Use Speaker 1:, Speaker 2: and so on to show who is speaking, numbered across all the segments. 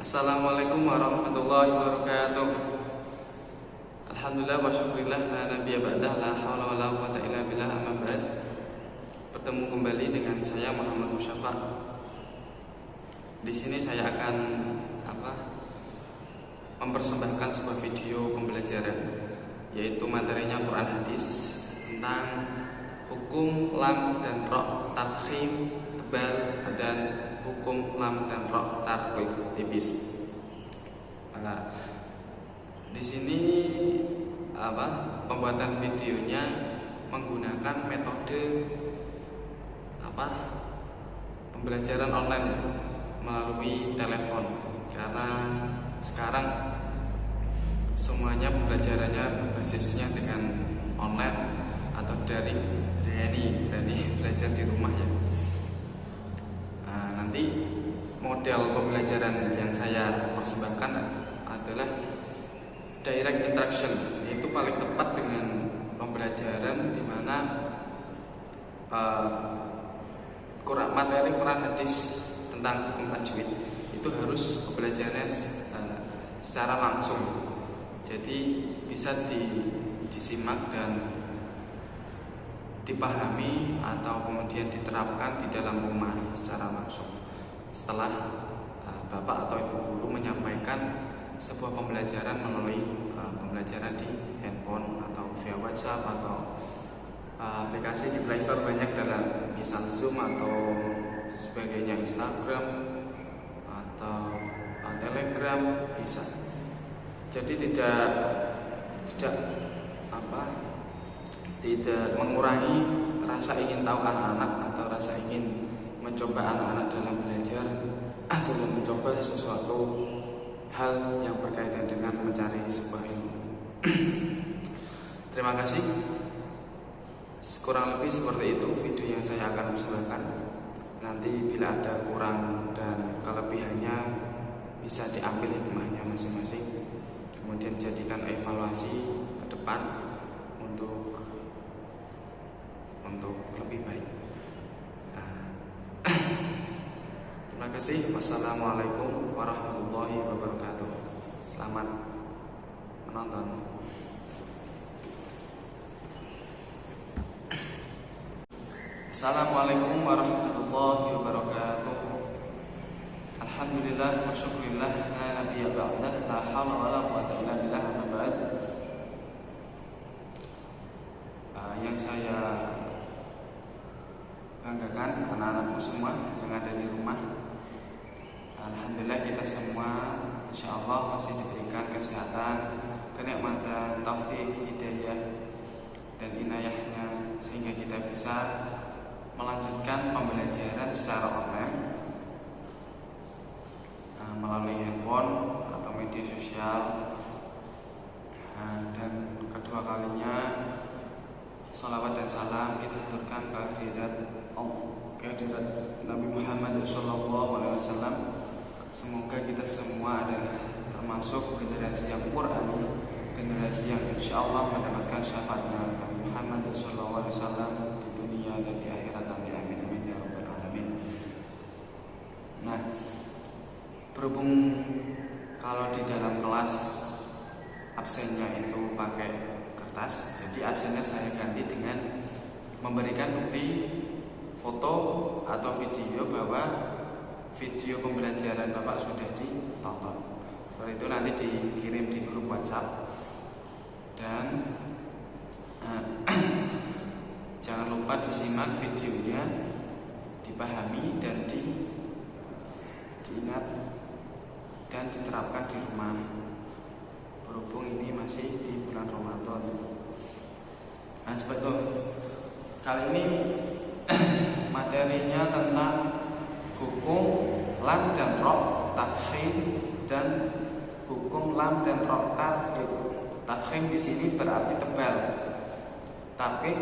Speaker 1: Assalamualaikum warahmatullahi wabarakatuh. Alhamdulillah wa syukurillah la nabiyya ba'dah la haula wala quwwata illa billah amma ba'd. Bertemu kembali dengan saya Muhammad Musyafa. Di sini saya akan mempersembahkan sebuah video pembelajaran, yaitu materinya Quran hadis tentang hukum lam dan ra, tafkhim tebal, dan hukum lam dan ra tarqiq tipis. Di sini pembuatan videonya menggunakan metode pembelajaran online melalui telepon, karena sekarang semuanya pembelajarannya berbasisnya dengan online atau dari berani belajar di rumah ya. Nanti model pembelajaran yang saya persembahkan adalah direct interaction, yaitu paling tepat dengan pembelajaran di mana materi Quran hadis tentang hukum tajwid itu harus pembelajarannya secara langsung, jadi bisa disimak dan dipahami atau kemudian diterapkan di dalam rumah secara langsung. Setelah bapak atau ibu guru menyampaikan sebuah pembelajaran melalui pembelajaran di handphone atau via WhatsApp atau aplikasi di Play Store banyak, dalam misal Zoom atau sebagainya, Instagram atau Telegram bisa. Jadi tidak mengurangi rasa ingin tahu anak-anak atau rasa ingin mencoba anak-anak dalam belajar atau mencoba sesuatu hal yang berkaitan dengan mencari sebuah ilmu. Terima kasih. Kurang lebih seperti itu video yang saya akan persembahkan. Nanti bila ada kurang dan kelebihannya bisa diambil hikmahnya masing-masing, kemudian jadikan evaluasi ke depan untuk lebih baik. Terima kasih. Wassalamualaikum warahmatullahi wabarakatuh. Selamat menonton. Assalamualaikum warahmatullahi wabarakatuh. Alhamdulillah wa syukurillah la nabiyya ba'dah la haula wala quwwata illa billah amma ba'd. Yang saya banggakan anak-anakku semua yang ada di rumah. Alhamdulillah kita semua insyaallah masih diberikan kesehatan, kenikmatan, taufik, hidayah dan inayahnya, sehingga kita bisa melanjutkan pembelajaran secara online melalui handphone atau media sosial. Dan kedua kalinya salawat dan salam kita aturkan kehadirat Nabi Muhammad SAW. Semoga kita semua adalah termasuk generasi yang Qur'ani, generasi yang insya Allah mendapatkan syafaatnya Nabi Muhammad SAW di dunia dan di akhirat. Amin amin ya rabbal alamin. Nah, berhubung kalau di dalam kelas absennya itu pakai kertas, jadi absennya saya ganti dengan memberikan bukti foto atau video bahwa video pembelajaran Bapak sudah ditonton. Seperti itu nanti dikirim di grup WhatsApp. Dan jangan lupa disimak videonya, dipahami dan diingat dan diterapkan di rumah. Berhubung ini masih di bulan Ramadan. Nah, seperti itu. Kali ini materinya tentang hukum lam dan ra tafkhim dan hukum lam dan ra tarqiq. Tafkhim di sini berarti tebal, tarqiq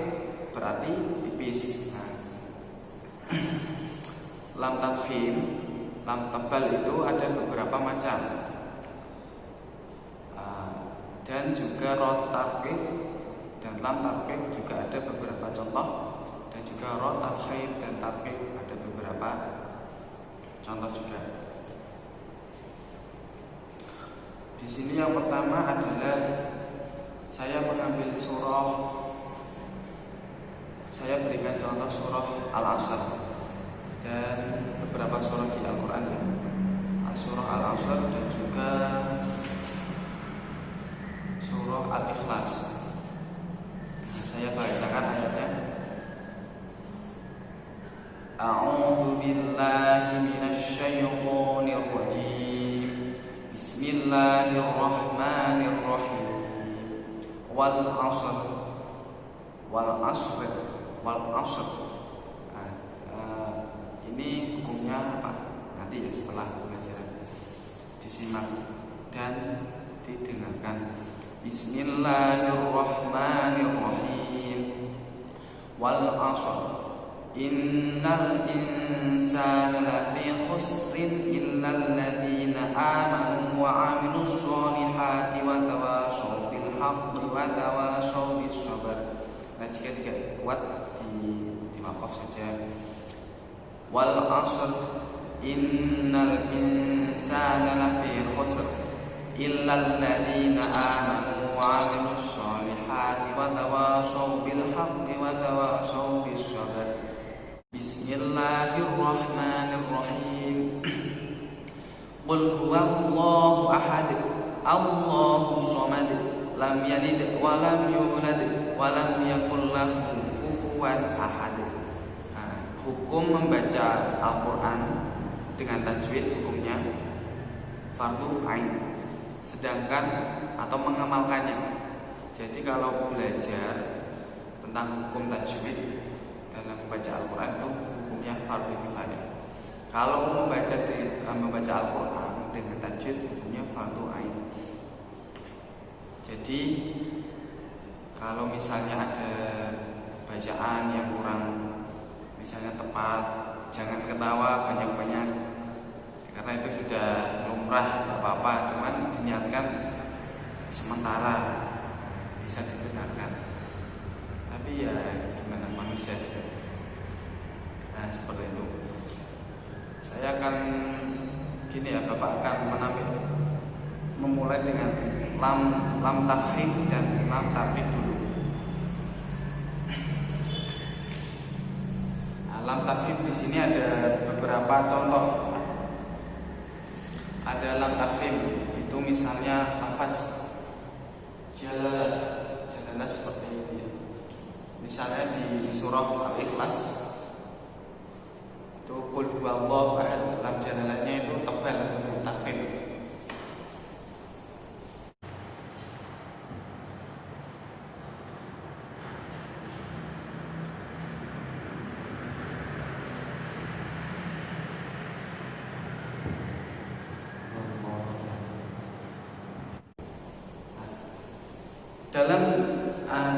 Speaker 1: berarti tipis. Lam tafkhim, lam tebal itu ada beberapa macam, dan juga ra tarqiq dan lam tarqiq juga ada beberapa contoh, dan juga ra tafkhim dan tarqiq ada beberapa contoh juga. Di sini yang pertama adalah saya mengambil saya berikan contoh surah Al-Asr dan beberapa surah di Al-Quran ya. Surah Al-Asr dan juga surah Al-Ikhlas. Saya bacakan ayatnya. A'udzu billahi minasy syaithanir rajim. Bismillahirrahmanirrahim. Wal 'asr. Ini hukumnya apa? Nanti ya setelah pelajaran. Disimak dan didengarkan. Bismillahirrahmanirrahim. Wal 'asr. Innal insana lafi khusrin illal ladzina amanu wa 'amilus sholihati wa tawashaw bil haqqi wa tawashaw bis sabr. Nah, jika tidak kuat di wakaf saja. Wal 'asr innal insana lafi khusr illal ladzina amanu wa 'amilus sholihati wa tawashaw bil haqqi wa tawashaw bis sabr. Bismillahirrahmanirrahim. Qul huwallahu ahad, Allahus samad, lam yalid wa lam yulad wa lam yakul lahu kufuwan ahad. Hukum membaca Al-Quran dengan tajwid hukumnya fardu ain, sedangkan atau mengamalkannya. Jadi kalau belajar tentang hukum tajwid dalam membaca Al-Quran itu hukumnya fardu kifayah. Kalau membaca Al-Quran dengan tajwid hukumnya fardu ain. Jadi kalau misalnya ada bacaan yang kurang misalnya tepat, jangan ketawa banyak-banyak, karena itu sudah lumrah, tidak apa-apa, cuman diniatkan sementara, bisa dibenarkan. Tapi ya gimana, manusia juga. Nah, seperti itu. Saya akan gini ya, Bapak akan memulai dengan lam tafhim dan lam tartib dulu. Lam tafhim di sini ada beberapa contoh. Ada lam tafhim itu misalnya lafaz jalalah seperti ini. Misalnya di surah Al-Ikhlas itu qul huwallahu ahad, lam jalalahnya itu tebal untuk tafhim.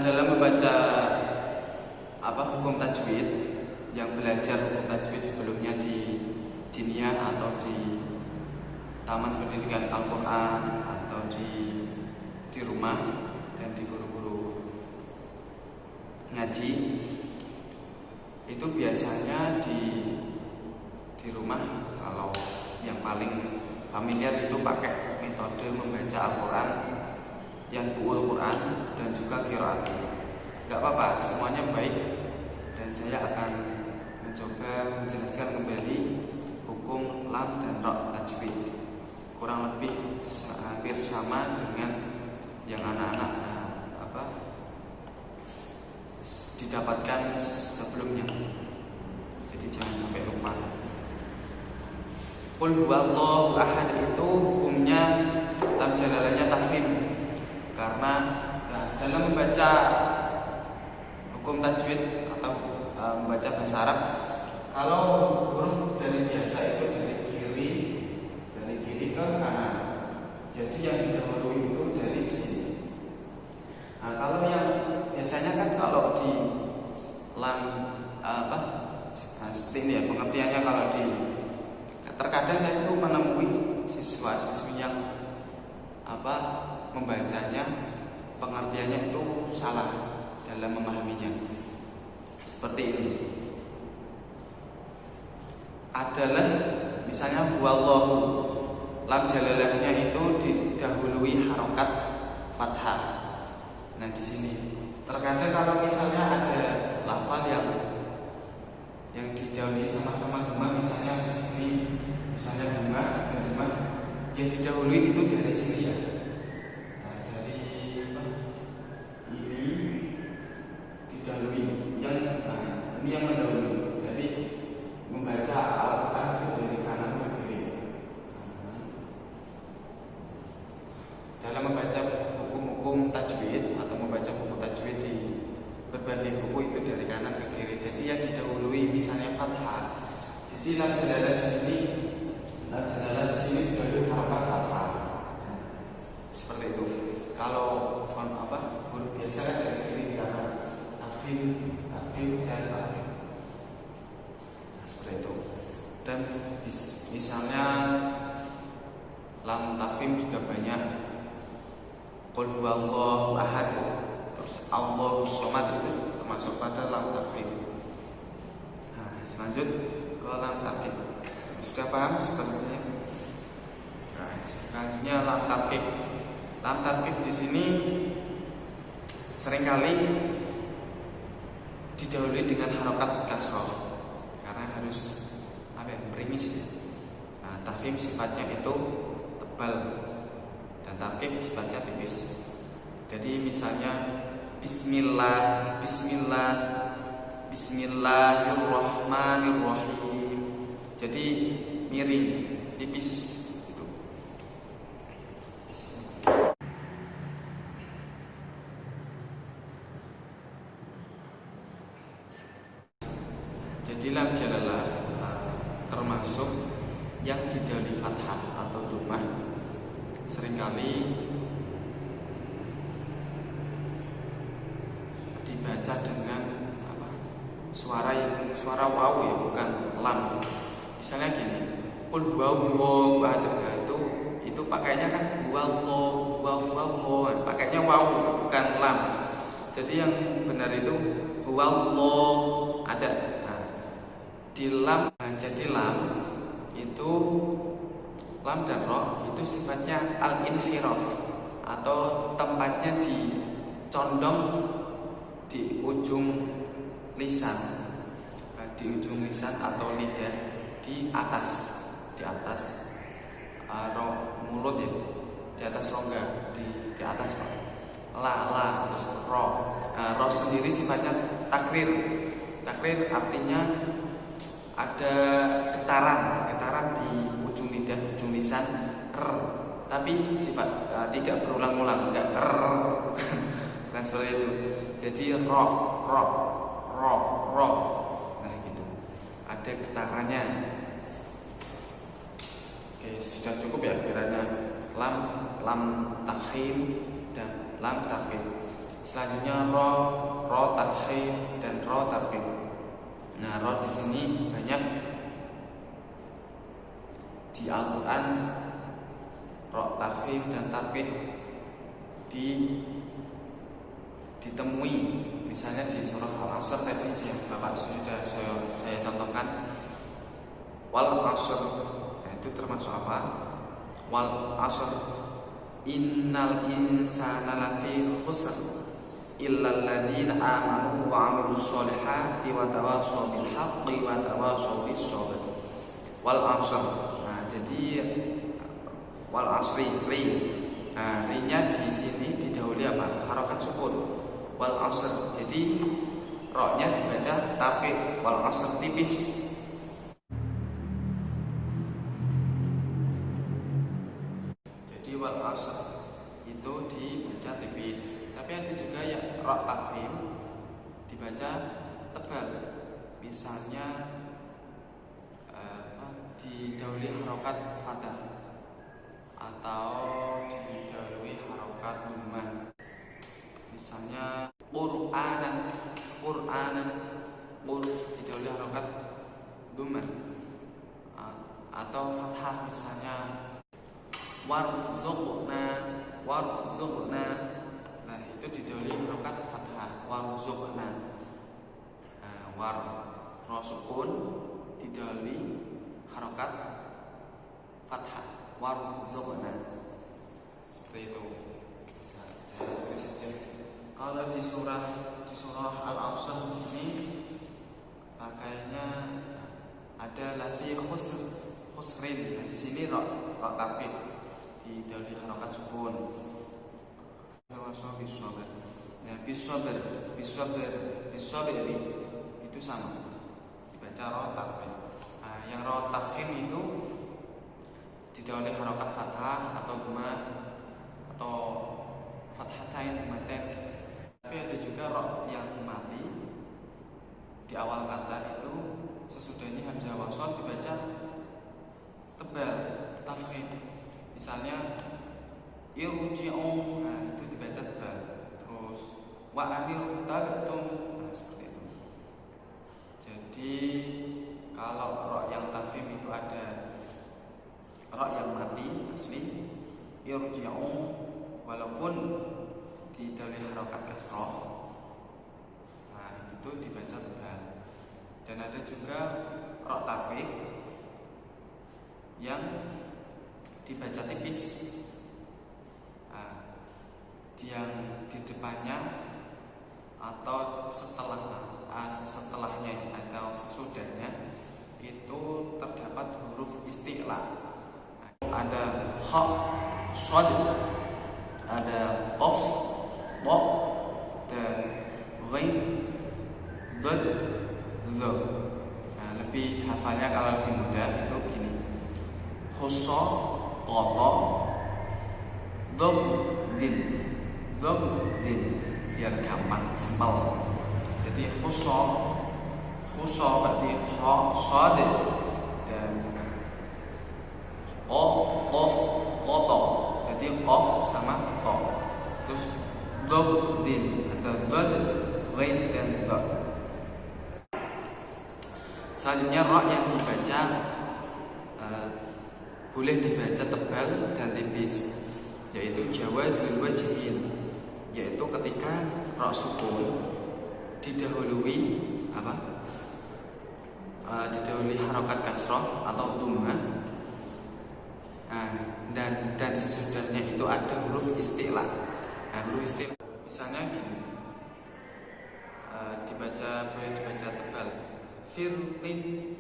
Speaker 1: Dalam membaca hukum tajwid, yang belajar hukum tajwid sebelumnya di diniyah atau di taman pendidikan Al-Quran atau di rumah dan di guru-guru ngaji, itu biasanya di rumah kalau yang paling familiar itu pakai metode membaca Al-Quran yang buul Quran dan juga qiraat. Gak apa-apa, semuanya baik, dan saya akan mencoba menjelaskan kembali hukum lam dan ra tajwid. Kurang lebih hampir sama dengan yang anak-anak didapatkan sebelumnya. Jadi jangan sampai lupa. Qul huwallahu ahad itu hukumnya lam jalalahnya tafhim. Karena dalam membaca hukum tajwid atau membaca bahasa Arab, kalau huruf dari biasa itu dari kiri ke kanan, jadi yang didahului itu dari sini. Nah, kalau yang biasanya kan kalau di lam seperti ini ya pengertiannya. Kalau terkadang saya itu menemui siswa-siswi yang membacanya, pengertiannya itu salah dalam memahaminya. Seperti ini. Adalah misalnya huwallahu, lam jalalahnya itu didahului harokat fathah. Nah di sini terkadang kalau misalnya ada lafal yang didahului sama-sama dhamma, misalnya di sini misalnya dhamma yang didahului itu dari sini ya. Nah, dari ini didahului ini yang mendahului. Jadi membaca Al-Quran itu dari kanan ke kiri. Dalam membaca hukum-hukum tajwid atau membaca buku tajwid di berbagai buku itu dari kanan ke kiri. Jadi yang didahului misalnya fathah. Jadi lam jalalah di sini didahului harokat fathah. Seperti itu. Kalau huruf biasa kan dari kiri ke kanan. Tafhim dan tafhim. Seperti itu. Dan misalnya lam tafhim juga banyak. Qul huwallahu ahad, terus Allahus somad itu termasuk pada lam tafhim. Nah, selanjut ke lam tarkib. Sudah paham sebenarnya? Nah, selanjutnya lam tarkib. Lam tarkib di sini seringkali didahului dengan harokat kasroh karena harus berimis ya. Nah, tafhim sifatnya itu tebal dan tarkib sifatnya tipis. Jadi misalnya Bismillahirrahmanirrahim. Jadi miring, tipis gitu. Jadi lam jalalah termasuk yang didahului fathah atau dhammah seringkali dibaca dengan suara waw ya, bukan lam. Misalnya gini, qul huwallahu ahad. Nah, itu pakainya kan huwallahu, pakainya waw bukan lam. Jadi yang benar itu huwallahu ada. Nah, di lam, jadi lam itu lam dan ro itu sifatnya al-inhiraf atau tempatnya dicondong di ujung lisan, atau lidah di atas mulut ya, di atas rongga, di atas Pak. La terus ro. Ro sendiri sifatnya takrir artinya ada getaran di ujung lidah, ujung lisan tapi sifat tidak berulang-ulang, enggak bukan seperti itu. Jadi ro. Nah gitu. Ada getarannya. Oke, sudah cukup ya kiranya lam tafhim dan lam tarkib. Selanjutnya ro tafhim dan ro tarkib. Nah, ro di sini banyak di Al-Quran. Ro tafhim dan tarkib ditemui misalnya di surah Al-Asr tadi yang Bapak sudah saya contohkan. Wal asr, nah, itu termasuk apa? Wal asr innal insana lafi khusr illal ladzina amanu wa 'amilus sholihati wa tawashaw bil haqqi wa tawashaw bis sabr. Wal asr. Nah, jadi wal asri ri. Nah, ri-nya di sini didahului apa? Harokat sukun. Wal asr. Jadi ro-nya dibaca tapi wal asr tipis. Jadi wal asr itu dibaca tipis. Tapi ada juga yang ro tafhim dibaca tebal. Misalnya didahului harokat fathah atau didahului harokat dhammah. Misalnya Qur'anan didahului harokat dhammah atau fathah. Misalnya warzuqna. Nah, itu didahului harokat fathah warzuqna. War ro sukun didahului harokat fathah. warzuqna. Seperti itu. Saya tulis saja. Kalau di surah Al-Asr ini pakainya ada lafi khusrin. Nah, di sini ra tapik didahului harokat sukun. Ya, bisabir itu sama, dibaca ra tapik. Nah, yang ra tafkhim itu didahului harokat fathah atau dhamma atau fathatain maten. Tapi ada juga ra yang mati di awal kata itu sesudahnya hamzah wasl dibaca tebal tafkhim. Misalnya irji'u, nah itu dibaca tebal. Terus wa amir tabatum, nah seperti itu. Jadi kalau ra yang tafkhim itu ada ra yang mati asli irji'u walaupun didahului harokat kasrah, nah itu dibaca tebal. Dan ada juga ra tapik yang dibaca tipis. Nah, yang di depannya atau setelahnya atau sesudahnya itu terdapat huruf isti'la. Nah, ada kha, shad, ada qaf, ta, dan ghain, dad, dha. Nah, lebih hafalnya kalau lebih mudah itu gini. Khussa, qata, dhamdin, biar gampang, simpel. Jadi khussa berarti kha, shad, dan qaf, qata. Jadi qaf sama ta. Terus dhamdin atau dad, ghain, dan dha. Selanjutnya ra yang dibaca boleh dibaca tebal dan tipis, yaitu jawazul wajhin, yaitu ketika ra sukun didahului didahului harokat kasrah atau dhamma, dan sesudahnya itu ada huruf isti'la. Nah, huruf isti'la misalnya gini, boleh dibaca tebal firqin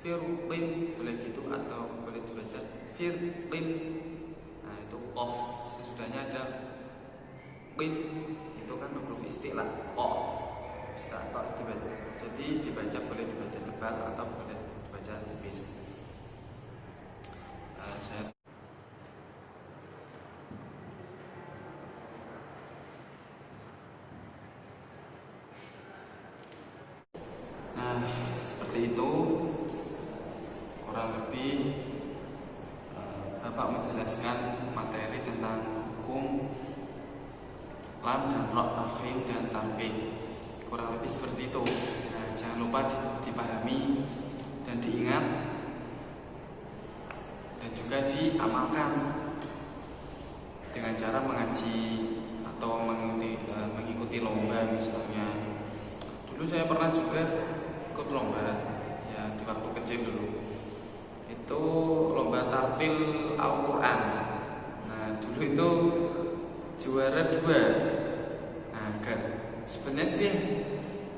Speaker 1: boleh gitu, atau boleh dibaca firqin. Nah itu qaf sesudahnya ada qin, itu kan huruf isti'la qaf. Jadi dibaca boleh dibaca tebal atau boleh dibaca tipis. Nah seperti itu kurang lebih Bapak menjelaskan materi tentang hukum lam dan ra tafkhim dan tanwin. Kurang lebih seperti itu. Nah, jangan lupa dipahami dan diingat dan juga diamalkan dengan cara mengaji atau mengikuti lomba misalnya. Dulu saya pernah juga ikut lomba ya di waktu kecil dulu. Itu lomba tartil Al-Quran. Nah dulu itu juara 2. Nah sebenarnya sih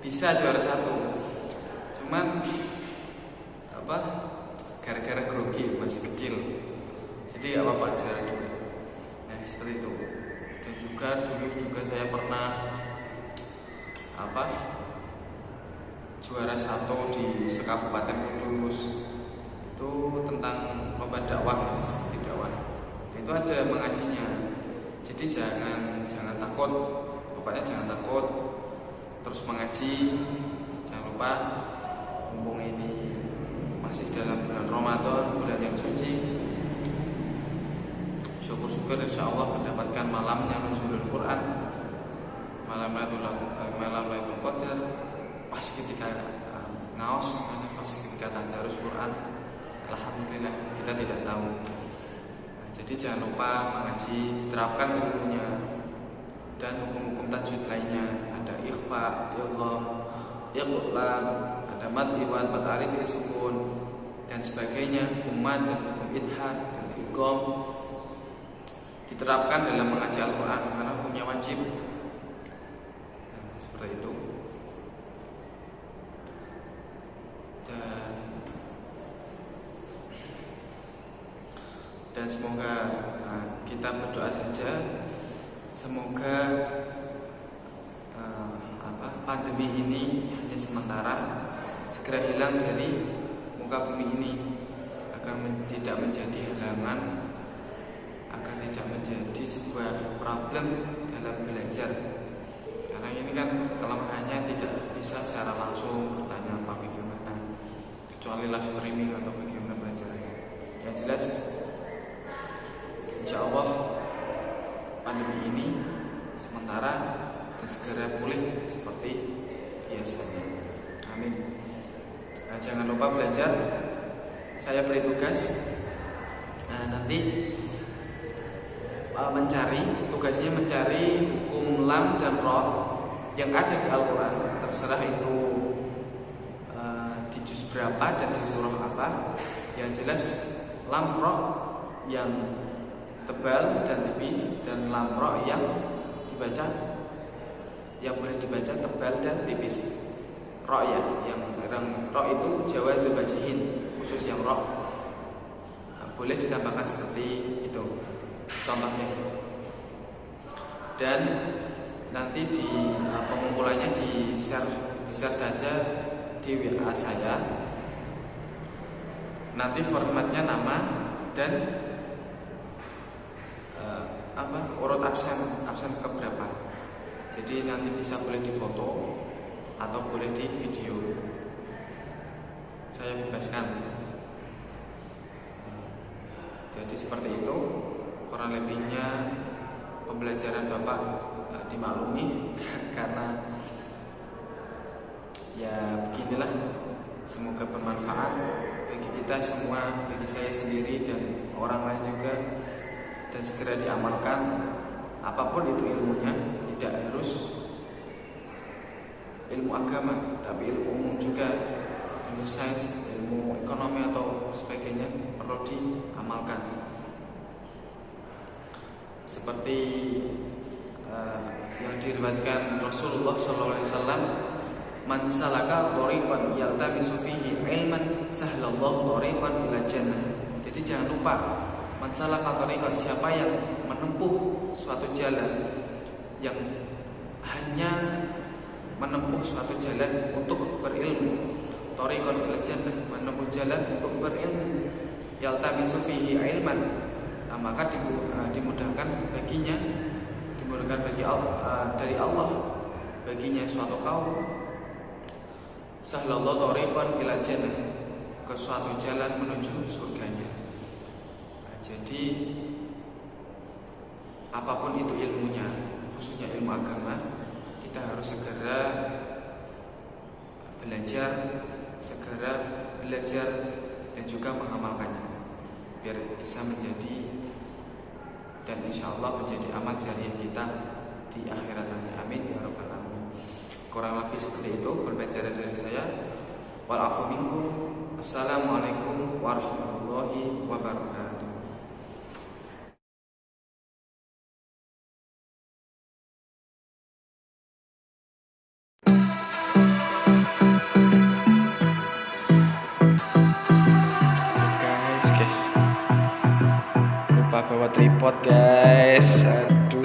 Speaker 1: bisa juara 1, cuman gara-gara grogi masih kecil, jadi apa juara 2. Nah seperti itu. Dan juga dulu saya pernah juara 1 di sekabupaten Kudus. Itu tentang lomba dakwah, seperti dakwah. Itu aja mengajinya. Jadi jangan takut, pokoknya jangan takut, terus mengaji. Jangan lupa, mumpung ini masih dalam bulan Ramadan, bulan yang suci, syukur-syukur insya Allah mendapatkan malamnya nuzulul Quran, malam Lailatul Qadar, pas ketika ngaos, pas ketika tadarus Quran. Alhamdulillah kita tidak tahu. Nah, jadi jangan lupa mengaji, diterapkan ilmunya dan hukum-hukum tajwid lainnya. Ada ikhfa, idgham, iqlab, ada mad iwad, mad arid, sukun dan sebagainya, hukum mad dan hukum idhar dan iqom diterapkan dalam mengaji Al-Quran karena hukumnya wajib. Seperti itu. Dan semoga kita berdoa saja, semoga pandemi ini hanya sementara, segera hilang dari muka bumi ini, agar tidak menjadi halangan, agar tidak menjadi sebuah problem dalam belajar. Karena ini kan kelemahannya tidak bisa secara langsung bertanya apa bagaimana, kecuali live streaming atau bagaimana belajarnya. Yang jelas, insya Allah pandemi ini sementara dan segera pulih seperti biasanya. Amin. Nah, jangan lupa belajar. Saya beri tugas nanti tugasnya mencari hukum lam dan ro yang ada di Al-Quran. Terserah itu di juz berapa dan di surah apa. Yang jelas lam ro yang tebal dan tipis, dan lam ro yang boleh dibaca tebal dan tipis. Ro ya, yang ro itu jawazul bajihin, khusus yang ro boleh ditambahkan seperti itu contohnya. Dan nanti di pengumpulannya di share saja di WA saya. Nanti formatnya nama dan urut absen keberapa. Jadi nanti bisa boleh difoto atau boleh di video. Saya bebaskan. Jadi seperti itu kurang lebihnya pembelajaran Bapak dimaklumi karena ya beginilah. Semoga bermanfaat bagi kita semua, bagi saya sendiri dan orang lain juga, dan segera diamalkan apapun itu ilmunya. Tidak harus ilmu agama, tapi ilmu umum juga, ilmu sains, ilmu ekonomi atau sebagainya perlu diamalkan. Seperti yang diriwayatkan Rasulullah SAW, man salaka thariqan yaltamisu fihi ilman sahhalallahu thariqan ila jannah. Jadi jangan lupa, man salaka thariqan, siapa yang menempuh suatu jalan, yang hanya menempuh suatu jalan untuk berilmu, thariqan ila jannah, menempuh jalan untuk berilmu, yaltamisu fihi ilman, maka dimudahkan baginya, dimudahkan bagi dari Allah baginya suatu kaum, sahhalallahu thariqan ila jannah, ke suatu jalan menuju surganya. Jadi apapun itu ilmunya, khususnya ilmu agama, kita harus segera belajar dan juga mengamalkannya, biar bisa menjadi dan insya Allah menjadi amal jariah kita di akhirat nanti. Amin ya rabbal alamin. Kurang lebih seperti itu pembelajaran dari saya. Wal afu minkum. Assalamualaikum warahmatullahi wabarakatuh. Guys, lupa bawa tripod guys. Aduh.